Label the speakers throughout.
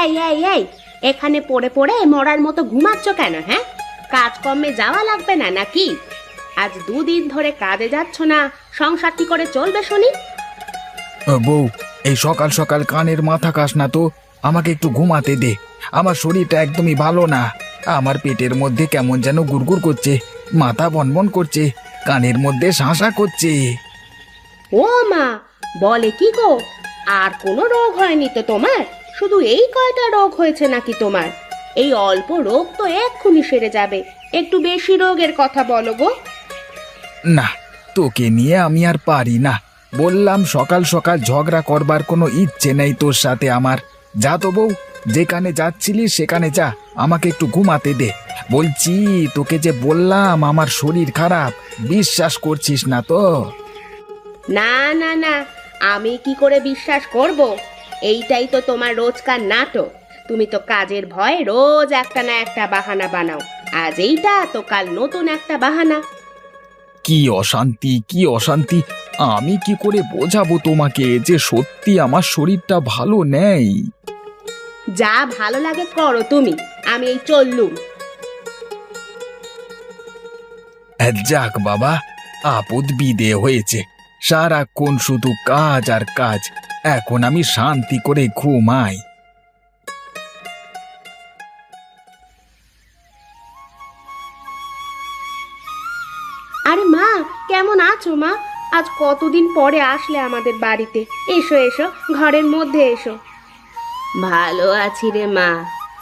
Speaker 1: এই এই এই, এখানে পড়ে পড়ে মরার মতো ঘুমাচ্ছ কেন? হ্যাঁ, কাজকর্মে যাওয়া লাগবে না নাকি? আজ 2 দিন ধরে কাজে যাচ্ছ না, সংসার কি করে চলবে শুনি?
Speaker 2: বউ, এই সকাল সকাল কানের মাথা কাস না তো, আমাকে একটু ঘুমাতে দে। আমার শরীরটা একদমই ভালো না। আমার পেটের মধ্যে কেমন যেন গুড়গুড় করছে, মাথা বনবন করছে, কানের মধ্যে শাঁসা করছে।
Speaker 1: ও মা, বলে কি গো? আর কোনো রোগ হয়নি তো তোমার? শুধু এই কয়টা রোগ হয়েছে নাকি তোমার? এই অল্প রোগ তো এক্ষুনি সেরে যাবে, একটু বেশি রোগের কথা বলো গো।
Speaker 2: না, তোকে নিয়ে আমি আর পারি না। বললাম সকাল সকাল ঝগড়া করবার কোনো ইচ্ছে নেই তোর সাথে আমার। যা তো বউ, যেখানে যাচ্ছিলি সেখানে যা, আমাকে একটু ঘুমাতে দে। বলছি তোকে যে বললাম আমার শরীর খারাপ, বিশ্বাস করছিস না তো?
Speaker 1: না না না, আমি কি করে বিশ্বাস করব? এইটাই তো তোমার রোজকার নাটক। তুমি তো কাজের ভয়ে রোজ একটা না একটা বাহানা বানাও। আজ এইটা তো কাল নতুন একটা বাহানা।
Speaker 2: কি অশান্তি, কি অশান্তি! আমি কি করে বোঝাবো তোমাকে যে সত্যি আমার শরীরটা ভালো নেই?
Speaker 1: যা ভালো লাগে করো তুমি, আমি এই চললুম।
Speaker 2: যাক বাবা, আপদ বিদে হয়েছে। সারাক্ষণ শুধু কাজ আর কাজ। এখন আমি শান্তি করে ঘুমাই।
Speaker 1: আরে মা, কেমন আছো মা? আজ কতদিন পরে আসলে আমাদের বাড়িতে। এসো এসো, ঘরের মধ্যে এসো। ভালো আছি রে মা,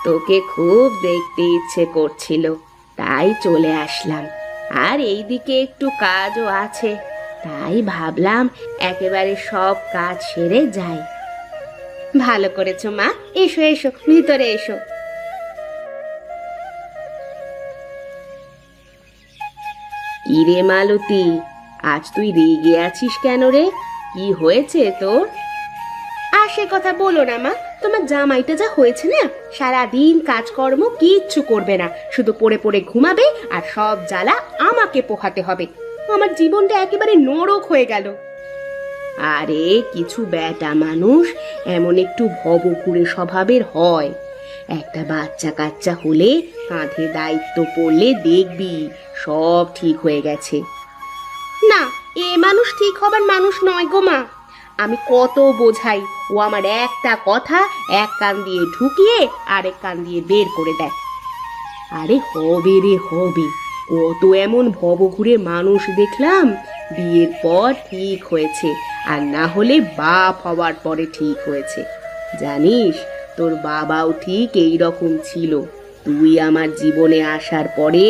Speaker 1: তোকে খুব দেখতে ইচ্ছে করছিল, তাই চলে আসলাম। আর এইদিকে একটু কাজও আছে, তাই ভাবলাম একেবারে সব কাজ সেরে যাই। ভালো করেছো মা, এসো এসো, ভিতরে এসো। কিরে মালতী, আজ তুই রেগে আছিস কেন রে? কি হয়েছে তোর? আর সে কথা বলো না মা, তোমার জামাইটা যা হয়েছে না, সারাদিন কাজকর্ম কিচ্ছু করবে না, শুধু পড়ে পড়ে ঘুমাবে আর সব জ্বালা আমাকে পোহাতে হবে। আমার জীবনটা একেবারে নরক হয়ে গেল। আরে কিছু বেটা মানুষ এমন একটু ভবঘুরে স্বভাবের হয়। একটা বাচ্চা কাচ্চা হলে কাঁধে দায়িত্ব পড়লে দেখবি সব ঠিক হয়ে গেছে। না, এ মানুষ ঠিক হবার মানুষ নয় গো মা। আমি কত বোঝাই, ও আমার একটা কথা এক কান দিয়ে ঢুকিয়ে আরেক কান দিয়ে বের করে দেয়। আরে হবে রে হবে, কত এমন ভবঘুরে মানুষ দেখলাম, বিয়ের পর ঠিক হয়েছে, আর না হলে বাপ হওয়ার পরে ঠিক হয়েছে। জানিস, তোর বাবাও ঠিক এই রকম ছিল। তুই আমার জীবনে আসার পরে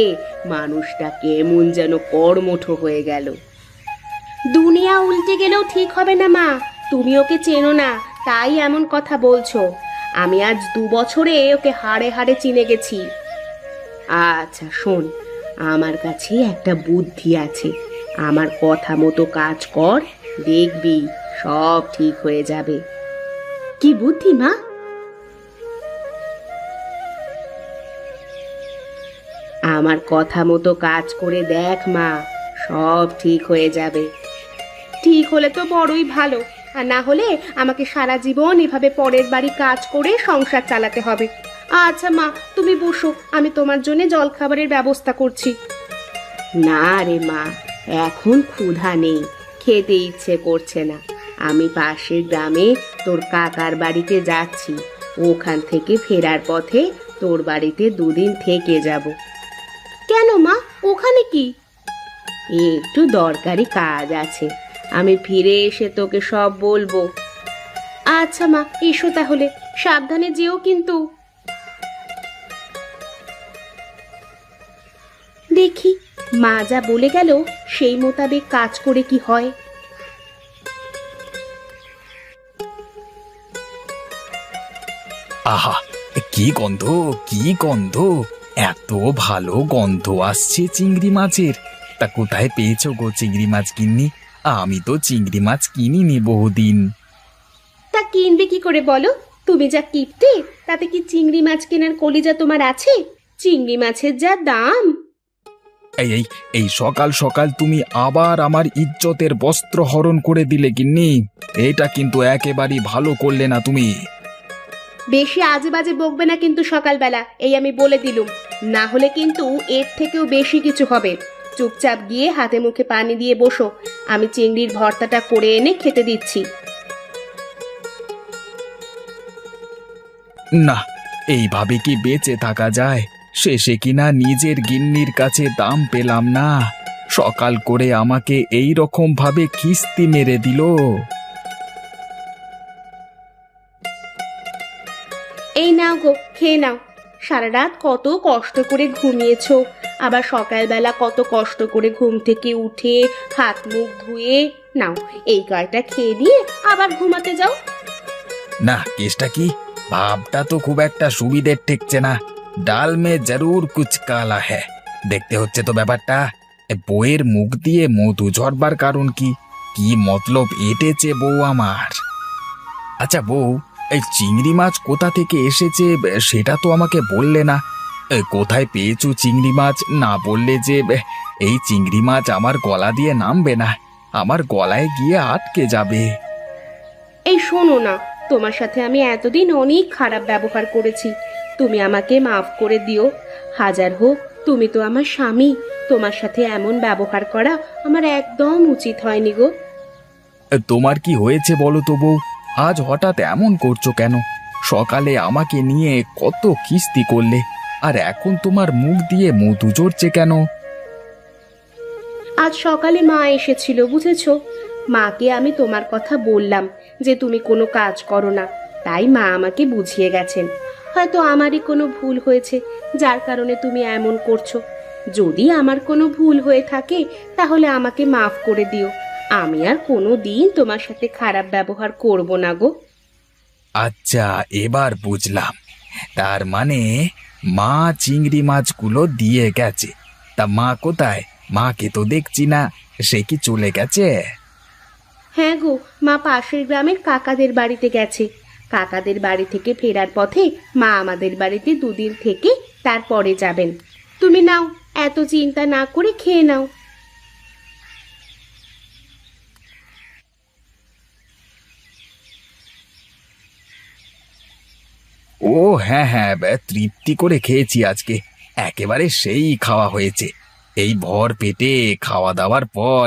Speaker 1: মানুষটা কেমন যেন কর্মঠ হয়ে গেল। দুনিয়া উল্টে গেলেও ঠিক হবে না মা, তুমি ওকে চেনো না তাই এমন কথা বলছো। আমি আজ 2 বছরে ওকে হাড়ে হাড়ে চিনে গেছি। আচ্ছা শোন, আমার কাছে একটা বুদ্ধি আছে, আমার কথা মতো কাজ কর, দেখবি সব ঠিক হয়ে যাবে। কি বুদ্ধি মা? আমার কথা মতো কাজ করে দেখ মা, সব ঠিক হয়ে যাবে। ঠিক হলে তো বড়ই ভালো, আর না হলে আমাকে সারা জীবন এভাবে পরের বাড়ি কাজ করে সংসার চালাতে হবে। আচ্ছা মা, তুমি বসো, আমি তোমার জন্য জলখাবারের ব্যবস্থা করছি। না রে মা, এখন ক্ষুধা নেই, খেতে ইচ্ছে করছে না। আমি পাশের গ্রামে তোর কাকার বাড়িতে যাচ্ছি, ওখান থেকে ফেরার পথে তোর বাড়িতে 2 দিন থেকে যাব। কেন মা, ওখানে কি? একটু দরকারি কাজ আছে, আমি ফিরে এসে তোকে সব বলবো। আচ্ছা মা, এসো তাহলে, সাবধানে যেও কিন্তু। দেখি মা যা বলে গেল সেই মোতাবেক কাজ করে কি হয়।
Speaker 2: আহা, কি গন্ধ, কি গন্ধ! এত ভালো গন্ধ আসছে চিংড়ি মাছের। তা কোথায় পেয়েছো গো চিংড়ি মাছ গিন্নি? আমি তো চিংড়ি মাছ কিনিনি বহুদিন।
Speaker 1: তা কিনবে কি করে বলো? তুমি যা কিপটে, তাতে কি চিংড়ি মাছ কেনার কলিজা তোমার আছে? চিংড়ি মাছের যা দাম!
Speaker 2: এই এই এই সকাল সকাল তুমি আবার আমার ইজ্জতের বস্ত্র হরণ করে দিলে গিন্নি। এটা কিন্তু একেবারেই ভালো করলে না তুমি।
Speaker 1: বেশি আজে বাজে বকবে না কিন্তু সকালবেলা, এই আমি বলে দিলুম। না হলে কিন্তু এর থেকেও বেশি কিছু হবে। চুপচাপ গিয়ে হাতে মুখে পানি দিয়ে বসো, আমি চিংড়ির ভর্তাটা করে এনে খেতে দিচ্ছি।
Speaker 2: না, এইভাবে কি বেঁচে থাকা যায়? শেষে কিনা নিজের গিন্নির কাছে দাম পেলাম না, সকাল করে আমাকে এই রকম ভাবে খিস্তি মেরে দিল।
Speaker 1: এই নাও গো, খেয়ে নাও। সারা রাত কত কষ্ট করে ঘুমিয়েছো, আবার সকালবেলা কত কষ্ট করে ঘুম থেকে উঠে হাত মুখ ধুয়ে নাও, এই কয়টা খেয়ে দিয়ে আবার ঘুমাতে যাও।
Speaker 2: না, কেসটা কি? ভাবটা তো খুব একটা সুবিধের ঠেকছে না। ডাল মে জরুর কুছ কালা হ্যায়। দেখতে হচ্ছে তো ব্যাপারটা। বউয়ের মুখ দিয়ে মধু ঝরবার কারণ কি? কি মতলব এঁটেছে বউ আমার? আচ্ছা বউ, এই চিংড়ি মাছ কোথা থেকে এসেছে সেটা তো আমাকে বললে না। কোথায় পেয়েছো চিংড়ি মাছ না বললে যে এই চিংড়ি মাছ আমার গলা দিয়ে নামবে না, আমার গলায় গিয়ে আটকে যাবে।
Speaker 1: এই শোনো না, তোমার সাথে আমি এতদিন অনেক খারাপ ব্যবহার করেছি, তুমি আমাকে মাফ করে দিও। হাজার হোক তুমি তো আমার স্বামী, তোমার সাথে এমন ব্যবহার করা আমার একদম উচিত হয়নি গো।
Speaker 2: তোমার কি হয়েছে বলো তো বউ? আজ হঠাৎ এমন করছো কেন? সকালে আমাকে নিয়ে কত কিস্তি করলে, আর এখন তোমার মুখ দিয়ে মধু ঝরছে কেন?
Speaker 1: আজ সকালে মা এসেছিল, বুঝেছো? মাকে আমি তোমার কথা বললাম যে তুমি কোনো কাজ করো না, তাই মা আমাকে বুঝিয়ে গেছেন। হয়তো আমারই কোনো ভুল হয়েছে, যার কারণে তুমি এমন করছো। যদি আমার কোনো ভুল হয়ে থাকে তাহলে আমাকে মাফ করে দিও, আমি আর কোনো দিন তোমার সাথে খারাপ ব্যবহার করব না গো।
Speaker 2: আচ্ছা, এবার বুঝলাম। তার মানে মা চিংড়ি মাছগুলো দিয়ে গেছে। তা মা কোথায়? মাকে তো দেখছি না, সে কি চলে গেছে?
Speaker 1: হ্যাঁ গো, মা পাশের গ্রামের কাকাদের বাড়িতে গেছে। কাকাদের বাড়ি থেকে ফেরার পথে মা আমাদের বাড়িতে দুদিন থেকে তারপরে যাবেন। তুমি নাও, এত চিন্তা না করে খেয়ে নাও।
Speaker 2: ও হ্যাঁ হ্যাঁ, তৃপ্তি করে খেয়েছি আজকে। একেবারে সেই খাওয়া হয়েছে। এই ভর পেটে খাওয়া দাওয়ার পর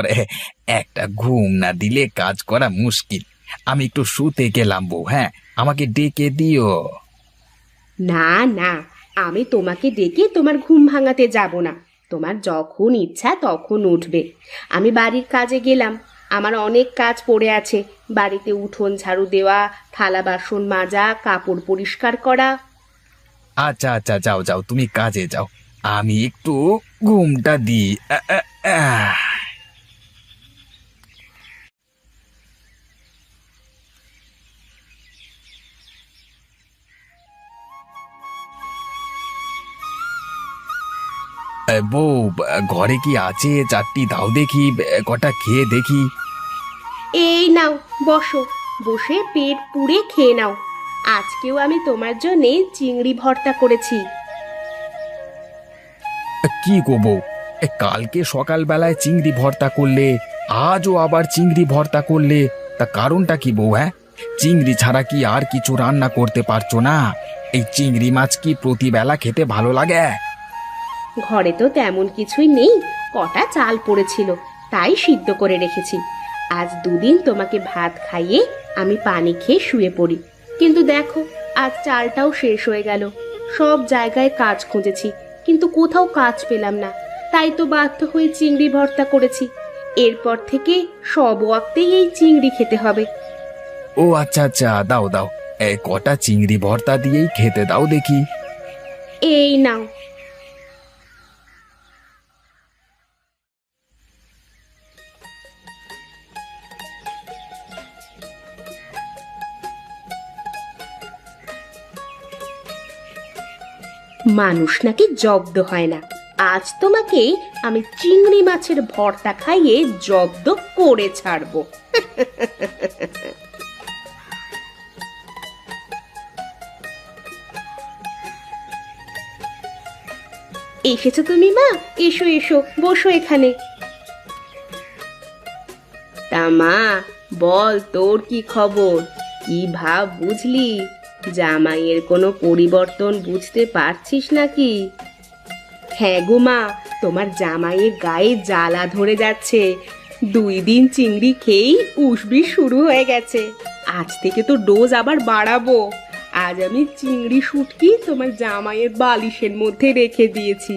Speaker 2: একটা ঘুম না দিলে কাজ করা মুশকিল। আমি একটু শুতে গেলাম বউ, হ্যাঁ, আমাকে ডেকে দিও।
Speaker 1: না না, আমি তোমাকে ডেকে তোমার ঘুম ভাঙাতে যাব না। তোমার যখন ইচ্ছা তখন উঠবে। আমি বাড়ির কাজে গেলাম, আমার অনেক কাজ পড়ে আছে। বাড়িতে উঠোন ঝাড়ু দেওয়া, থালা বাসন মাজা, কাপড় পরিষ্কার করা।
Speaker 2: আচ্ছা আচ্ছা, যাও যাও, তুমি কাজে যাও, আমি একটু ঘুমটা দিই। আহ। বউ, ঘরে কি আছে? চারটি দাও দেখি, কটা খেয়ে দেখি।
Speaker 1: এই নাও, বসো, বসে পেট পুড়ে খেয়ে নাও। আজকেও আমি তোমার জন্যে চিংড়ি ভর্তা করেছি।
Speaker 2: কি গো বউ, কালকে সকালবেলায় চিংড়ি ভর্তা করলে, আজও আবার চিংড়ি ভর্তা করলে, তা কারণটা কি বউ? হ্যাঁ, চিংড়ি ছাড়া কি আর কিছু রান্না করতে পারছো না? এই চিংড়ি মাছ কি প্রতিবেলা খেতে ভালো লাগে?
Speaker 1: ঘরে তো তেমন কিছুই নেই, কটা চাল পড়েছিল, তাই সিদ্ধ করে রেখেছি। আজ দুদিন তোমাকে ভাত খাইয়ে আমি পানি খেয়ে শুয়ে পড়ি, কিন্তু দেখো আজ চালটাও শেষ হয়ে গেল। সব জায়গায় কাজ খুঁজেছি, কিন্তু কোথাও কাজ পেলাম না, তাই তো বাধ্য হয়ে চিংড়ি ভর্তা করেছি। এরপর থেকে সব ওয়াক্তেই এই চিংড়ি খেতে হবে।
Speaker 2: ও আচ্ছা আচ্ছা, দাও দাও, কটা চিংড়ি ভর্তা দিয়েই খেতে দাও দেখি।
Speaker 1: এই নাও। মানুষ নাকি জব্দ হয় না, আজ তোমাকে আমি চিংড়ি মাছের ভর্তা খাইয়ে জব্দ করে ছাড়বো। এসেছো তুমি মা? এসো এসো, বসো এখানে। তা মা, বল তোর কি খবর? কি ভাব বুঝলি? জামাইয়ের কোনো পরিবর্তন বুঝতে পারছিস নাকি? হ্যাঁ গো মা, তোমার জামাইয়ের গায়ে জ্বালা ধরে যাচ্ছে। 2 দিন চিংড়ি খেয়েই উসবি শুরু হয়ে গেছে। আজ থেকে তো ডোজ আবার বাড়াবো। আজ আমি চিংড়ি শুটকি তোমার জামাইয়ের বালিশের মধ্যে রেখে দিয়েছি।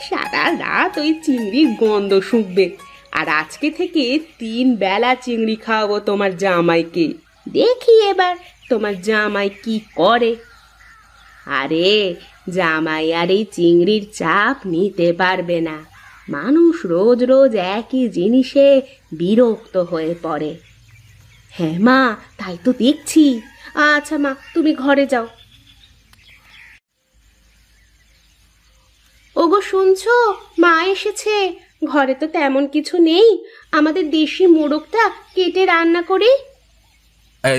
Speaker 1: সারা রাত ওই চিংড়ির গন্ধ শুঁকবে। আর আজকে থেকে 3 বেলা চিংড়ি খাওয়াবো তোমার জামাইকে। দেখি এবার তোমার জামাই কি করে। আরে জামাই আর এই চিংড়ির চাপ নিতে পারবে না। মানুষ রোজ রোজ একই জিনিসে বিরক্ত হয়ে পড়ে। হ্যাঁ মা, তাই তো দেখছি। আচ্ছা মা, তুমি ঘরে যাও। ওগো শুনছো, মা এসেছে। ঘরে তো তেমন কিছু নেই, আমাদের দেশি মোড়কটা কেটে রান্না করি।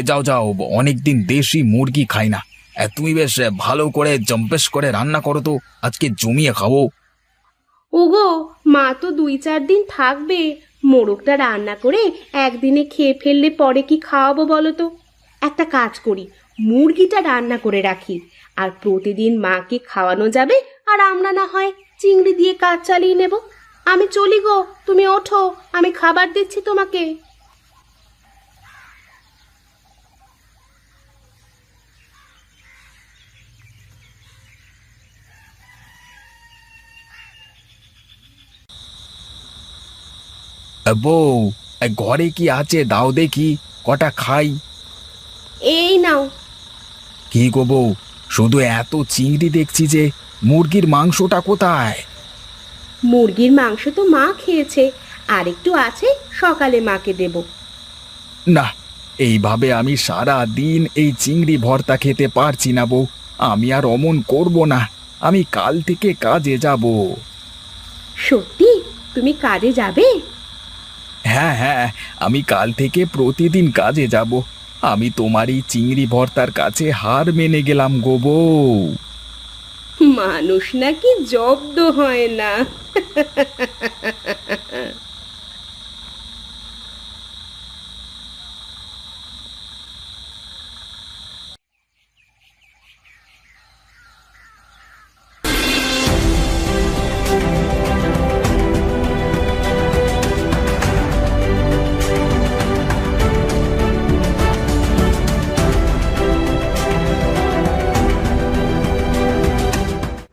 Speaker 2: যাও যাও, অনেকদিন দেশি মুরগি খাই না। তুমি বেশ ভালো করে জম্পেশ করে রান্না করো তো, আজকে জমিয়ে খাবো।
Speaker 1: ওগো, মা তো 2-4 দিন থাকবে। মোড়কটা রান্না করে একদিনে খেয়ে ফেললে পরে কি খাওয়াবো বলো তো? একটা কাজ করি, মুরগিটা রান্না করে রাখি। আর প্রতিদিন মাকে খাওয়ানো যাবে, আর আমরা না হয় চিংড়ি দিয়ে কাজ চালিয়ে নেব। আমি চলি গো, তুমি ওঠো, আমি খাবার দিচ্ছি তোমাকে।
Speaker 2: বউ, ঘরে কি আছে দাও দেখি, কটা খাই।
Speaker 1: এই নাও।
Speaker 2: কি গো বউ, শুধু এত চিংড়ি দেখছি যে, মুরগির মাংসটা কোথায়?
Speaker 1: মুরগির মাংস তো মা খেয়েছে, আর একটু আছে, সকালে মাকে দেব।
Speaker 2: না, এইভাবে আমি সারা দিন এই চিংড়ি ভর্তা খেতে পারছি না বউ। আমি আর অমন করব না, আমি কাল থেকে কাজে যাব।
Speaker 1: সত্যি তুমি কাজে যাবে?
Speaker 2: হ্যাঁ হ্যাঁ, আমি কাল থেকে প্রতিদিন কাজে যাব। আমি তোমার এই চিংড়ি ভর্তার কাছে হার মেনে গেলাম গো বউ।
Speaker 1: মানুষ নাকি জব্দ হয় না।